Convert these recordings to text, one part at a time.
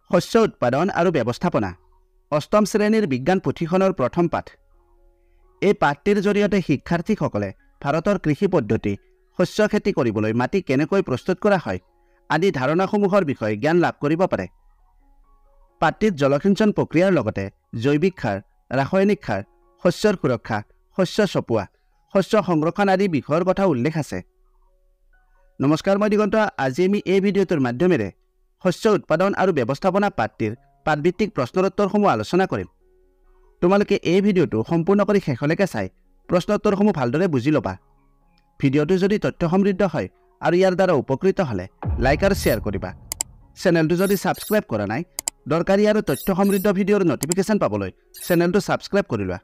শস্য উৎপাদন আৰু ব্যৱস্থাপনা অষ্টম শ্ৰেণীৰ বিজ্ঞান পুথিখনৰ প্ৰথম পাঠ। এই পাঠটিৰ জৰিয়তে শিক্ষাৰ্থীসকলে ভাৰতৰ কৃষি পদ্ধতি, শস্য খেতি কৰিবলৈ মাটি কেনেকৈ প্ৰস্তুত কৰা হয় আদি ধাৰণাসমূহৰ বিষয়ে জ্ঞান লাভ কৰিব পাৰে। পাঠটিত জলসিঞ্চন প্ৰক্ৰিয়াৰ লগতে জৈৱিক সাৰ, ৰাসায়নিক সাৰ, শস্যৰ সুৰক্ষা, শস্য চপোৱা, শস্য সংৰক্ষণ আদি বিষয়ৰ কথা উল্লেখ আছে। নমস্কাৰ, মই দিগন্ত। আজি আমি এই ভিডিঅ'টোৰ মাধ্যমেৰে শস্য উৎপাদন আৰু ব্যৱস্থাপনা পাঠটিৰ পাঠভিত্তিক প্ৰশ্নোত্তৰসমূহ আলোচনা কৰিম। তোমালোকে এই ভিডিঅ'টো সম্পূৰ্ণ কৰি শেষলৈকে চাই প্ৰশ্নোত্তৰসমূহ ভালদৰে বুজি ল'বা। ভিডিঅ'টো যদি তথ্য সমৃদ্ধ হয় আৰু ইয়াৰ দ্বাৰা উপকৃত হ'লে লাইক আৰু শ্বেয়াৰ কৰিবা। চেনেলটো যদি ছাবস্ক্ৰাইব কৰা নাই, দৰকাৰী আৰু তথ্য সমৃদ্ধ ভিডিঅ'ৰ নটিফিকেশ্যন পাবলৈ চেনেলটো ছাবস্ক্ৰাইব কৰি লোৱা।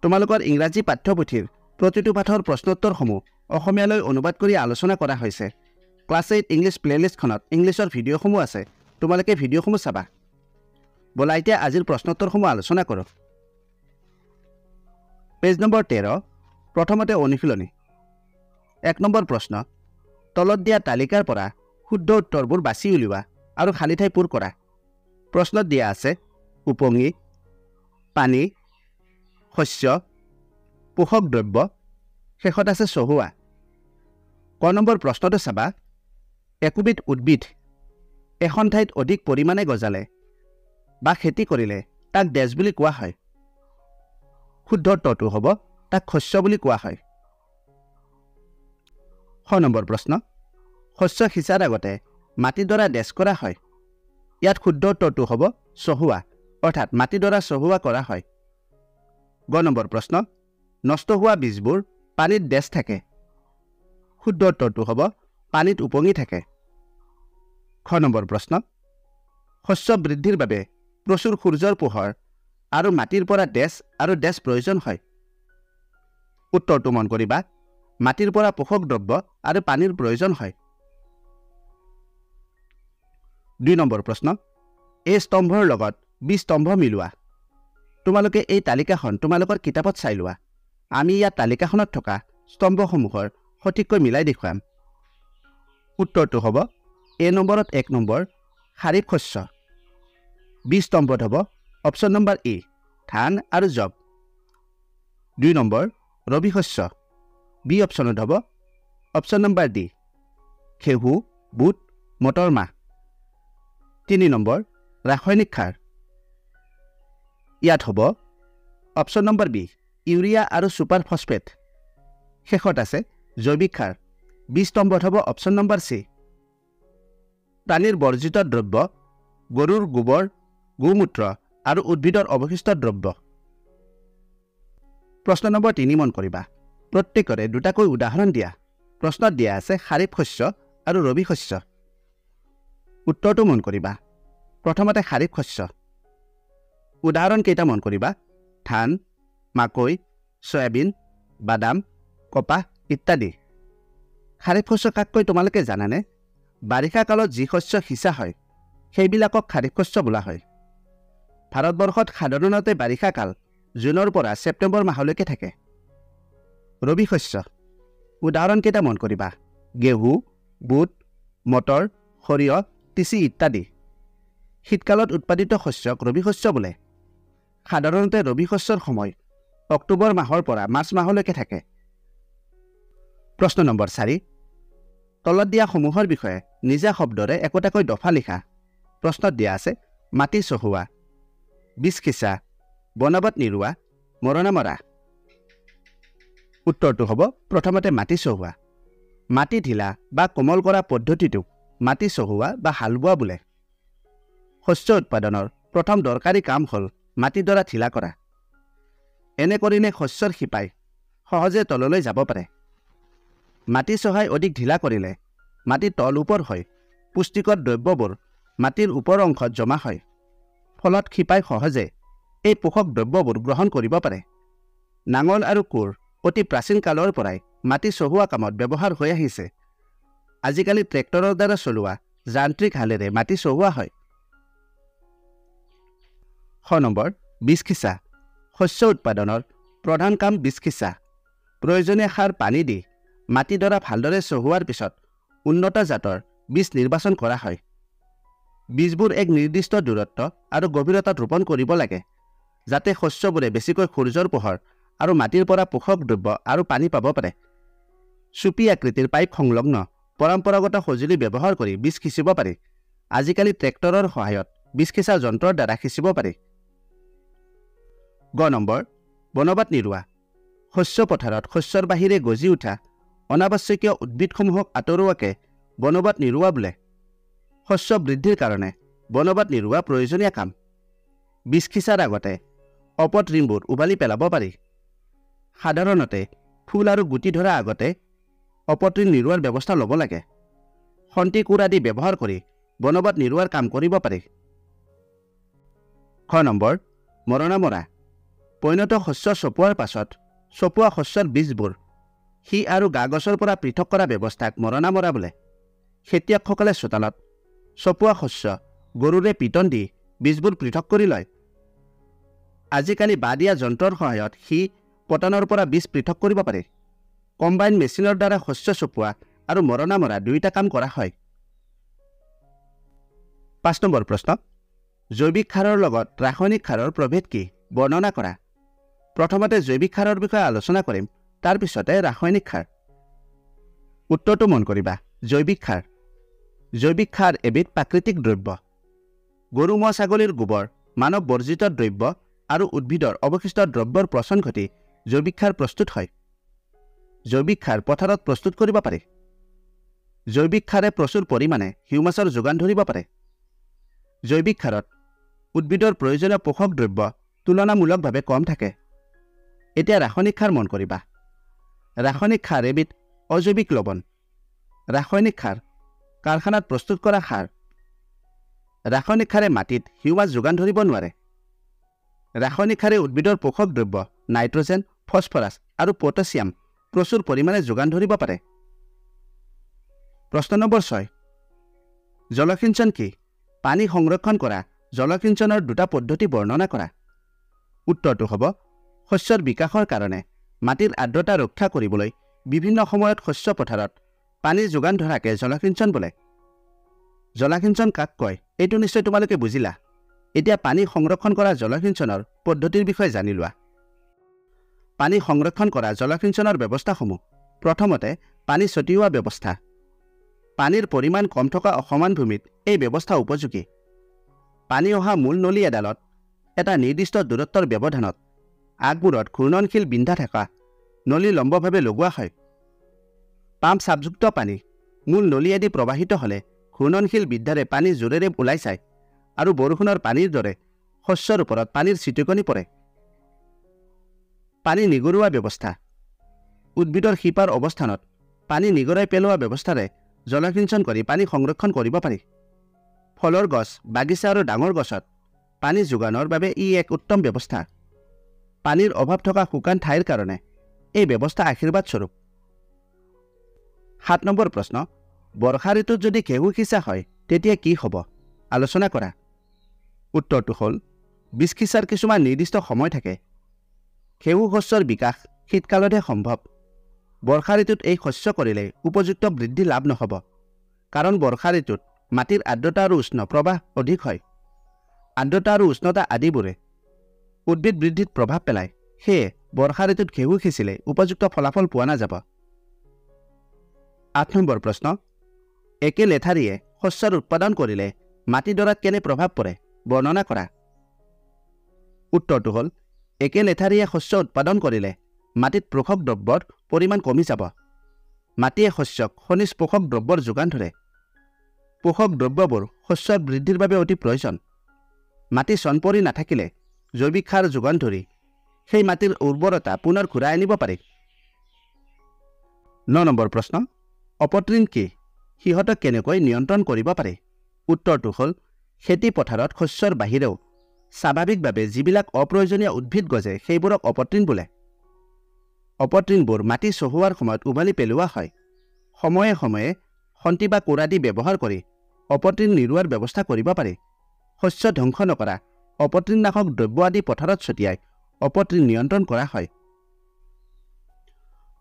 তোমালোকৰ ইংৰাজী পাঠ্যপুথিৰ প্ৰতিটো পাঠৰ প্ৰশ্নোত্তৰসমূহ অসমীয়ালৈ অনুবাদ কৰি আলোচনা কৰা হৈছে। ক্লাছ 8 ইংলিছ প্লেলিষ্টখনত ইংলিছৰ ভিডিঅ'সমূহ আছে, তোমালোকে ভিডিঅ'সমূহ চাবা। ব'লা এতিয়া আজিৰ প্ৰশ্নোত্তৰসমূহ আলোচনা কৰোঁ। পেজ নম্বৰ 13, প্ৰথমতে অনুশীলনী। 1 নম্বৰ প্ৰশ্ন, তলত দিয়া তালিকাৰ পৰা শুদ্ধ উত্তৰবোৰ বাছি উলিওৱা আৰু খালী ঠাই পূৰ কৰা। প্ৰশ্নত দিয়া আছে উপঙি, পানী, শস্য, পোষক দ্ৰব্য, শেষত আছে চহোৱা। ক নম্বৰ প্ৰশ্নটো চাবা, একোবিধ উদ্ভিদ এখন ঠাইত অধিক পৰিমাণে গজালে বা খেতি কৰিলে তাক ডেছ বুলি কোৱা হয়। শুদ্ধ উত্তৰটো হ'ব তাক শস্য বুলি কোৱা হয়। খ নম্বৰ প্ৰশ্ন, শস্য সিঁচাৰ আগতে মাটিডৰা ডেছ কৰা হয়। ইয়াত শুদ্ধ উত্তৰটো হ'ব চহোৱা, অৰ্থাৎ মাটিডৰা চহোৱা কৰা হয়। গ নম্বৰ প্ৰশ্ন, নষ্ট হোৱা বীজবোৰ পানীত ডেছ থাকে। শুদ্ধ উত্তৰটো হ'ব পানীত উপঙি থাকে। খ নম্বৰ প্ৰশ্ন, শস্য বৃদ্ধিৰ বাবে প্ৰচুৰ সূৰ্যৰ পোহৰ আৰু মাটিৰ পৰা ডেছ আৰু ডেছ প্ৰয়োজন হয়। উত্তৰটো মন কৰিবা, মাটিৰ পৰা পোষক দ্ৰব্য আৰু পানীৰ প্ৰয়োজন হয়। 2 নম্বৰ প্ৰশ্ন, এই স্তম্ভৰ লগত বি স্তম্ভ মিলোৱা। তোমালোকে এই তালিকাখন তোমালোকৰ কিতাপত চাই লোৱা। আমি ইয়াত তালিকাখনত থকা স্তম্ভসমূহৰ সঠিককৈ মিলাই দেখুৱাম। উত্তৰটো হ'ব এ নম্বৰত 1 নম্বৰ খাৰিফ শস্য, বি স্তম্ভত হ'ব অপশ্যন নম্বৰ এ ধান আৰু জব। 2 নম্বৰ ৰবি শস্য, বি অপশ্যনত হ'ব অপশ্যন নম্বৰ ডি ঘেঁহু, বুট, মটৰ মাহ। 3 নম্বৰ ৰাসায়নিক সাৰ, ইয়াত হ'ব অপশ্যন নম্বৰ বি ইউৰিয়া আৰু ছুপাৰ ফছফেট। শেষত আছে জৈৱিক সাৰ, বি স্তম্ভত হ'ব অপশ্যন নম্বৰ চি প্ৰাণীৰ বৰ্জিত দ্ৰব্য, গৰুৰ গোবৰ, গোমূত্ৰ আৰু উদ্ভিদৰ অৱশিষ্ট দ্ৰব্য। প্ৰশ্ন নম্বৰ 3 মন কৰিবা, প্ৰত্যেকৰে দুটাকৈ উদাহৰণ দিয়া। প্ৰশ্নত দিয়া আছে খাৰিফ শস্য আৰু ৰবি শস্য। উত্তৰটো মন কৰিবা। প্ৰথমতে খাৰিফ শস্য। উদাহৰণ কেইটা মন কৰিবা, ধান, মাকৈ, চয়াবিন, বাদাম, কপাহ ইত্যাদি। খাৰিফ শস্য কাক কয় তোমালোকে জানানে? বাৰিষা কালত যি শস্য সিঁচা হয় সেইবিলাকক খাৰিফ শস্য বোলা হয়। ভাৰতবৰ্ষত সাধাৰণতে বাৰিষা কাল জুনৰ পৰা ছেপ্টেম্বৰ মাহলৈকে থাকে। ৰবি শস্য। উদাহৰণ কেইটা মন কৰিবা, ঘেঁহু, বুট, মটৰ, সৰিয়হ, তিচি ইত্যাদি। শীতকালত উৎপাদিত শস্যক ৰবি শস্য বোলে। সাধাৰণতে ৰবি শস্যৰ সময় অক্টোবৰ মাহৰ পৰা মাৰ্চ মাহলৈকে থাকে। প্ৰশ্ন নম্বৰ 4, তলত দিয়া সমূহৰ বিষয়ে নিজা শব্দৰে একোটাকৈ দফা লিখা। প্ৰশ্নত দিয়া আছে মাটি চহোৱা, বীজ সিঁচা, বনবত নিৰুৱা, মৰণা মৰা। উত্তৰটো হ'ব প্ৰথমতে মাটি চহোৱা। মাটি ঢিলা বা কোমল কৰা পদ্ধতিটোক মাটি চহোৱা বা হাল বোৱা বোলে। শস্য উৎপাদনৰ প্ৰথম দৰকাৰী কাম হ'ল মাটিডৰা ঢিলা কৰা। এনে কৰিলে শস্যৰ শিপাই সহজে তললৈ যাব পাৰে। মাটি চহাই অধিক ঢিলা কৰিলে মাটি তল ওপৰ হয়, পুষ্টিকৰ দ্ৰব্যবোৰ মাটিৰ ওপৰ অংশত জমা হয়। ফলত শিপাই সহজে এই পোষক দ্ৰব্যবোৰ গ্ৰহণ কৰিব পাৰে। নাঙল আৰু কোৰ অতি প্ৰাচীন কালৰ পৰাই মাটি চহোৱা কামত ব্যৱহাৰ হৈ আহিছে। আজিকালি ট্ৰেক্টৰৰ দ্বাৰা চলোৱা যান্ত্ৰিক হালেৰে মাটি চহোৱা হয়। খ নম্বৰ বীজ সিঁচা। শস্য উৎপাদনৰ প্ৰধান কাম বীজ সিঁচা। প্ৰয়োজনীয় সাৰ পানী দি মাটিডৰা ভালদৰে চহোৱাৰ পিছত উন্নত জাতৰ বীজ নিৰ্বাচন কৰা হয়। বীজবোৰ এক নিৰ্দিষ্ট দূৰত্ব আৰু গভীৰতাত ৰোপণ কৰিব লাগে যাতে শস্যবোৰে বেছিকৈ সূৰ্যৰ পোহৰ আৰু মাটিৰ পৰা পোষক দ্ৰব্য আৰু পানী পাব পাৰে। চুপি আকৃতিৰ পাইপ সংলগ্ন পৰম্পৰাগত সঁজুলি ব্যৱহাৰ কৰি বীজ সিঁচিব পাৰি। আজিকালি ট্ৰেক্টৰৰ সহায়ত বীজ সিঁচা যন্ত্ৰৰ দ্বাৰা সিঁচিব পাৰি। গ নম্বৰ, বনবাত নিৰুৱা। শস্য পথাৰত শস্যৰ বাহিৰে গজি উঠা অনাৱশ্যকীয় উদ্ভিদসমূহক আঁতৰোৱাকে বনবাত নিৰুৱা বোলে। শস্য বৃদ্ধিৰ কাৰণে বনবাত নিৰুৱা প্ৰয়োজনীয় কাম। বীজ সিঁচাৰ আগতে অপতৃণবোৰ উভালি পেলাব পাৰি। সাধাৰণতে ফুল আৰু গুটি ধৰা আগতে অপতৃণ নিৰুৱাৰ ব্যৱস্থা ল'ব লাগে। খন্তি কোৰ আদি ব্যৱহাৰ কৰি বনবাত নিৰুৱাৰ কাম কৰিব পাৰি। খ নম্বৰ, মৰণা মৰা। পৰিণত শস্য চপোৱাৰ পাছত চপোৱা শস্যৰ বীজবোৰ সি আৰু গা গছৰ পৰা পৃথক কৰা ব্যৱস্থাক মৰণা মৰা বোলে। খেতিয়কসকলে চোতালত চপোৱা শস্য গৰুৰে পিটন দি বীজবোৰ পৃথক কৰি লয়। আজিকালি বাঁহ দিয়া যন্ত্ৰৰ সহায়ত সি পতানৰ পৰা বীজ পৃথক কৰিব পাৰি। কম্বাইন মেচিনৰ দ্বাৰা শস্য চপোৱা আৰু মৰণা মৰা দুয়োটা কাম কৰা হয়। 5 নম্বৰ প্ৰশ্ন, জৈৱিক সাৰৰ লগত ৰাসায়নিক সাৰৰ প্ৰভেদ কি বৰ্ণনা কৰা। প্ৰথমতে জৈৱিক সাৰৰ বিষয়ে আলোচনা কৰিম, তাৰ পিছতে ৰাসায়নিক সাৰ। উত্তৰটো মন কৰিবা। জৈৱিক সাৰ। জৈৱিক সাৰ এবিধ প্ৰাকৃতিক দ্ৰব্য। গৰু ম'হ ছাগলীৰ গোবৰ, মানৱ বৰ্জিত দ্ৰব্য আৰু উদ্ভিদৰ অৱশিষ্ট দ্ৰব্যৰ পচন ঘটি জৈৱিক সাৰ প্ৰস্তুত হয়। জৈৱিক সাৰ পথাৰত প্ৰস্তুত কৰিব পাৰি। জৈৱিক সাৰে প্ৰচুৰ পৰিমাণে হিউমাছৰ যোগান ধৰিব পাৰে। জৈৱিক সাৰত উদ্ভিদৰ প্ৰয়োজনীয় পোষক দ্ৰব্য তুলনামূলকভাৱে কম থাকে। এতিয়া ৰাসায়নিক সাৰ মন কৰিবা। ৰাসায়নিক সাৰ এবিধ অজৈৱিক লৱণ। ৰাসায়নিক সাৰ কাৰখানাত প্ৰস্তুত কৰা সাৰ। ৰাসায়নিক সাৰে মাটিত হিউমাছ যোগান ধৰিব নোৱাৰে। ৰাসায়নিক সাৰে উদ্ভিদৰ পোষক দ্ৰব্য নাইট্ৰজেন, ফছফৰাছ আৰু পটাছিয়াম প্ৰচুৰ পৰিমাণে যোগান ধৰিব পাৰে। প্ৰশ্ন নম্বৰ 6, জলসিঞ্চন কি? পানী সংৰক্ষণ কৰা জলসিঞ্চনৰ দুটা পদ্ধতি বৰ্ণনা কৰা। উত্তৰটো হ'ব, শস্যৰ বিকাশৰ কাৰণে মাটিৰ আৰ্দ্ৰতা ৰক্ষা কৰিবলৈ বিভিন্ন সময়ত শস্য পথাৰত পানী যোগান ধৰাকে জলসিঞ্চন বোলে। জলসিঞ্চন কাক কয় এইটো নিশ্চয় তোমালোকে বুজিলা। এতিয়া পানী সংৰক্ষণ কৰা জলসিঞ্চনৰ পদ্ধতিৰ বিষয়ে জানি লোৱা। পানী সংৰক্ষণ কৰা জলসিঞ্চনৰ ব্যৱস্থাসমূহ। প্ৰথমতে পানী ছটিওৱা ব্যৱস্থা। পানীৰ পৰিমাণ কম থকা অসমান ভূমিত এই ব্যৱস্থা উপযোগী। পানী অহা মূল নলী এডালত এটা নিৰ্দিষ্ট দূৰত্বৰ ব্যৱধানত আগবোৰত ঘূৰ্ণনশীল বিন্ধা থকা নলী লম্বভাৱে লগোৱা হয়। পাম্প চাপযুক্ত পানী মূল নলীয়েদি প্ৰবাহিত হ'লে ঘূৰ্ণনশীল বিন্ধাৰে পানী জোৰেৰে ওলাই যায় আৰু বৰষুণৰ পানীৰ দৰে শস্যৰ ওপৰত পানীৰ ছিটিকনি পৰে। পানী নিগৰুৱা ব্যৱস্থা। উদ্ভিদৰ শিপাৰ অৱস্থানত পানী নিগৰাই পেলোৱা ব্যৱস্থাৰে জলসিঞ্চন কৰি পানী সংৰক্ষণ কৰিব পাৰি। ফলৰ গছ, বাগিচা আৰু ডাঙৰ গছত পানী যোগানৰ বাবে ই এক উত্তম ব্যৱস্থা। পানীৰ অভাৱ থকা শুকান ঠাইৰ কাৰণে এই ব্যৱস্থা আশীৰ্বাদ স্বৰূপ। 7 নম্বৰ প্ৰশ্ন, বৰ্ষা ঋতুত যদি ঘেঁহু সিঁচা হয় তেতিয়া কি হ'ব আলোচনা কৰা। উত্তৰটো হ'ল, বীজ সিঁচাৰ কিছুমান নিৰ্দিষ্ট সময় থাকে। ঘেঁহু শস্যৰ বিকাশ শীতকালতহে সম্ভৱ। বৰ্ষা ঋতুত এই শস্য কৰিলে উপযুক্ত বৃদ্ধি লাভ নহ'ব, কাৰণ বৰ্ষা ঋতুত মাটিৰ আৰ্দ্ৰতা আৰু উষ্ণ প্ৰবাহ অধিক হয়। আৰ্দ্ৰতা আৰু উষ্ণতা আদিবোৰে উদ্ভিদ বৃদ্ধিত প্ৰভাৱ পেলায়। সেয়ে বৰ্ষা ঋতুত ঘেঁহু সিঁচিলে উপযুক্ত ফলাফল পোৱা নাযাব। 8 নম্বৰ প্ৰশ্ন, একে লেঠাৰিয়ে শস্যৰ উৎপাদন কৰিলে মাটিডৰাত কেনে প্ৰভাৱ পৰে বৰ্ণনা কৰা। উত্তৰটো হ'ল, একে লেঠাৰিয়ে শস্য উৎপাদন কৰিলে মাটিত পোষক দ্ৰব্যৰ পৰিমাণ কমি যাব। মাটিয়ে শস্যক খনিজ পোষক দ্ৰব্যৰ যোগান ধৰে। পোষক দ্ৰব্যবোৰ শস্যৰ বৃদ্ধিৰ বাবে অতি প্ৰয়োজন। মাটি চন পৰি নাথাকিলে জৈৱিক সাৰ যোগান ধৰি সেই মাটিৰ উৰ্বৰতা পুনৰ ঘূৰাই আনিব পাৰি। 9 নম্বৰ প্ৰশ্ন, অপতৃণ কি? সিহঁতক কেনেকৈ নিয়ন্ত্ৰণ কৰিব পাৰি? উত্তৰটো হ'ল, খেতি পথাৰত শস্যৰ বাহিৰেও স্বাভাৱিকভাৱে যিবিলাক অপ্ৰয়োজনীয় উদ্ভিদ গজে সেইবোৰক অপতৃণ বোলে। অপতৃণবোৰ মাটি চহোৱাৰ সময়ত উভালি পেলোৱা হয়। সময়ে সময়ে খন্তি বা কোৰ আদি ব্যৱহাৰ কৰি অপতৃণ নিৰুৱাৰ ব্যৱস্থা কৰিব পাৰি। শস্য ধ্বংস নকৰা অপতৃণনাশক দ্ৰব্য আদি পথাৰত ছটিয়াই অপতৃণ নিয়ন্ত্ৰণ কৰা হয়।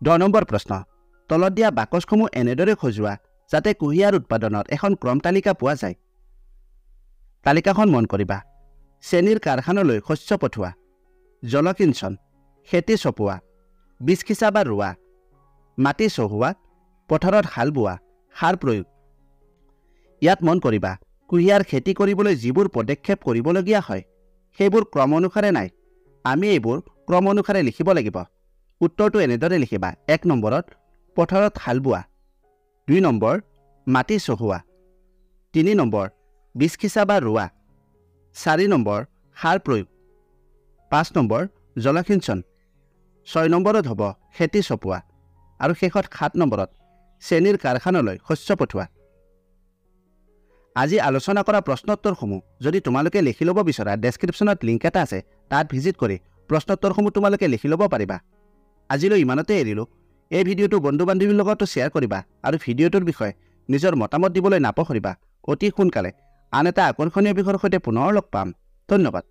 10 নম্বৰ প্ৰশ্ন, তলত দিয়া বাকচসমূহ এনেদৰে সজোৱা যাতে কুঁহিয়াৰ উৎপাদনৰ এখন ক্ৰম তালিকা পোৱা যায়। তালিকাখন মন কৰিবা। চেনীৰ কাৰখানালৈ শস্য পঠোৱা, জলসিঞ্চন, খেতি চপোৱা, বীজ সিঁচা বা ৰোৱা, মাটি চহোৱা, পথাৰত হাল বোৱা, সাৰ প্ৰয়োগ। ইয়াত মন কৰিবা কুঁহিয়াৰ খেতি কৰিবলৈ যিবোৰ পদক্ষেপ কৰিবলগীয়া হয় সেইবোৰ ক্ৰম অনুসাৰে নাই। আমি এইবোৰ ক্ৰম অনুসাৰে লিখিব লাগিব। উত্তৰটো এনেদৰে লিখিবা। 1 নম্বৰত পথাৰত হাল বোৱা, 2 নম্বৰ মাটি চহোৱা, 3 নম্বৰ বীজ সিঁচা বা ৰোৱা, 4 নম্বৰ সাৰ প্ৰয়োগ, 5 নম্বৰ জলসিঞ্চন, 6 নম্বৰত হ'ব খেতি চপোৱা আৰু শেষত 7 নম্বৰত চেনীৰ কাৰখানালৈ শস্য পঠোৱা। আজি আলোচনা কৰা প্ৰশ্নোত্তৰসমূহ যদি তোমালোকে লিখি ল'ব বিচৰা ডেছক্ৰিপশ্যনত লিংক এটা আছে, তাত ভিজিট কৰি প্ৰশ্নোত্তৰসমূহ তোমালোকে লিখি ল'ব পাৰিবা। আজিলৈ ইমানতে এৰিলোঁ। এই ভিডিঅ'টো বন্ধু বান্ধৱীৰ লগতো শ্বেয়াৰ কৰিবা আৰু ভিডিঅ'টোৰ বিষয়ে নিজৰ মতামত দিবলৈ নাপাহৰিবা। অতি সোনকালে আন এটা আকৰ্ষণীয় বিষয়ৰ সৈতে পুনৰ লগ পাম। ধন্যবাদ।